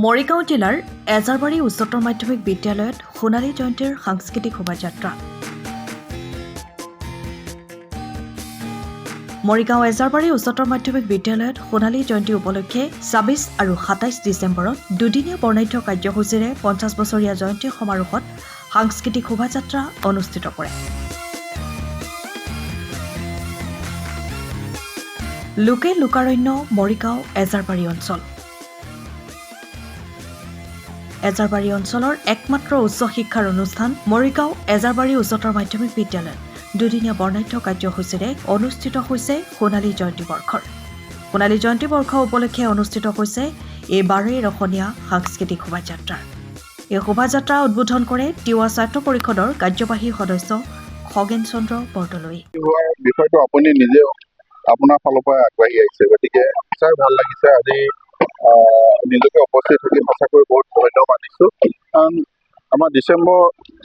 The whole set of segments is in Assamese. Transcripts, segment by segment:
মৰিগাঁও জিলাৰ এজাৰবাৰী উচ্চতৰ মাধ্যমিক বিদ্যালয়ত সোণালী জয়ন্তীৰ সাংস্কৃতিক শোভাযাত্ৰা। মৰিগাঁও এজাৰবাৰী উচ্চতৰ মাধ্যমিক বিদ্যালয়ত সোণালী জয়ন্তী উপলক্ষে ২৬ আৰু ২৭ ডিচেম্বৰত দুদিনীয়া বৰ্ণাঢ্য কাৰ্যসূচীৰে ৫০ বছৰীয়া জয়ন্তী সমাৰোহত সাংস্কৃতিক শোভাযাত্ৰা অনুষ্ঠিত কৰে। লোকে লোকাৰণ্য মৰিগাঁও এজাৰবাৰী অঞ্চল। এজাৰবাৰী অঞ্চলৰ একমাত্ৰ উচ্চ শিক্ষাৰ অনুষ্ঠান মৰিগাঁও এজাৰবাৰী উচ্চতৰ মাধ্যমিক বিদ্যালয়ত দুদিনীয়া বৰ্ণাঢ্য কাৰ্যসূচীৰে অনুষ্ঠিত হৈছে সোণালী জয়ন্তী বৰ্ষৰ। সোণালী জয়ন্তী বৰ্ষ উপলক্ষে অনুষ্ঠিত হৈছে এই ১২ ৰখনীয়া সাংস্কৃতিক শোভাযাত্ৰা। এই শোভাযাত্ৰা উদ্বোধন কৰে তিৱা স্বায়ত্ত পৰিষদৰ কাৰ্যবাহী সদস্য খগেন চন্দ্ৰ বৰদলৈ। বিষয়টো আপুনি নিজে আপোনাৰ ফালৰ পৰা আগবাঢ়ি আহিছে, গতিকে সঁচাই ভাল লাগিছে। আজি নিজকে উপস্থিত থাকি সঁচাকৈ বহুত ধন্যবাদ দিছোঁ। কাৰণ আমাৰ ডিচেম্বৰ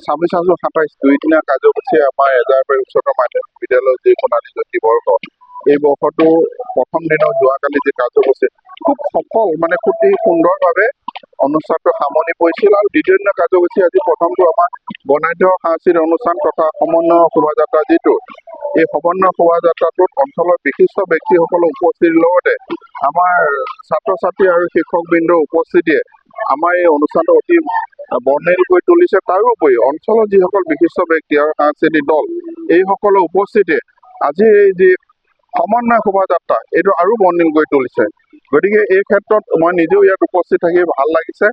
২৬ আৰু ২৭ দুইদিনীয়া কাৰ্যসূচী আমাৰ এজাৰবাৰী উচ্চতৰ মাধ্যমিক বিদ্যালয়ৰ যি সোণালী জয়ন্তী বৰ্ষ, এই বৰ্ষটো প্ৰথম দিনৰ যোৱাকালি যি কাৰ্যসূচী খুব সফল, খুব সুন্দৰভাৱে অনুষ্ঠানটো সামৰণি পৰিছিল। আৰু দ্বিতীয় দিনৰ কাৰ্যসূচী আজি প্ৰথমটো আমাৰ বৰ্ণাঢ্য সাংস্কৃতিক অনুষ্ঠান তথা সমন্বয় শোভাযাত্ৰা, যিটো এই সমন্বয় শোভাযাত্ৰাটোত অঞ্চলৰ বিশিষ্ট ব্যক্তিসকলৰ উপস্থিতিৰ লগতে আমাৰ ছাত্ৰ ছাত্ৰী আৰু শিক্ষকবৃন্দৰ উপস্থিতিয়ে আমাৰ এই অনুষ্ঠানটো অতি বৰ্ণিল কৰি তুলিছে। তাৰোপৰি অঞ্চলৰ যিসকল বিশিষ্ট ব্যক্তি আৰু সাংস্কৃতিক দল, এইসকলৰ উপস্থিতিয়ে আজি এই যি সমন্বয় শোভাযাত্ৰা এইটো আৰু বৰ্ণিল কৰি তুলিছে। গতিকে এই ক্ষেত্ৰত মই নিজেও ইয়াত উপস্থিত থাকি ভাল লাগিছে।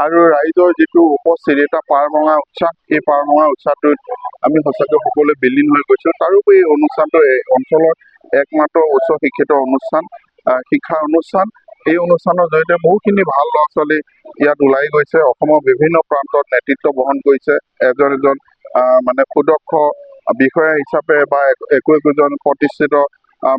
আৰু ৰাইজৰ যিটো উপস্থিতি, এটা পাৰ ভঙা উৎসাহ, এই পাৰ ভঙা উৎসাহটোত আমি সঁচাকৈ সকলোৱে বিলীন হৈ গৈছোঁ। তাৰোপৰি এই অনুষ্ঠানটো এই অঞ্চলৰ একমাত্ৰ উচ্চ শিক্ষিত অনুষ্ঠান, শিক্ষা অনুষ্ঠান। এই অনুষ্ঠানৰ জৰিয়তে বহুখিনি ভাল ল'ৰা ছোৱালী ইয়াত ওলাই গৈছে, অসমৰ বিভিন্ন প্ৰান্তত নেতৃত্ব বহন কৰিছে, এজন এজন সুদক্ষ বিষয়া হিচাপে বা একোজন প্ৰতিষ্ঠিত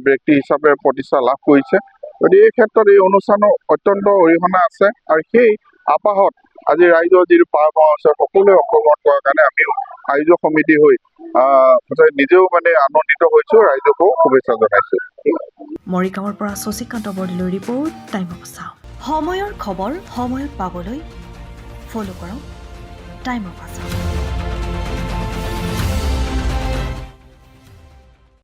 ব্যক্তি হিচাপে প্ৰতিষ্ঠা লাভ কৰিছে। গতিকে এই ক্ষেত্ৰত এই অনুষ্ঠানৰ অত্যন্ত অৰিহণা আছে। আৰু সেই আপাহত আজি ৰাইজৰ যিটো পাৰ ভঙা আছে, সকলোৱে অংশগ্ৰহণ কৰাৰ কাৰণে আমিও আয়োজক সমিতি হৈ নিজেও আনন্দিত হৈছোঁ, ৰাইজকো শুভেচ্ছা জনাইছোঁ। মৰিগাঁৱৰ পৰা শশীকান্ত বৰদলৈৰ ৰিপৰ্ট, টাইম অফ আছাম। সময়ৰ খবৰ সময়ত পাবলৈ ফ'ল' কৰক টাইম অফ আছাম।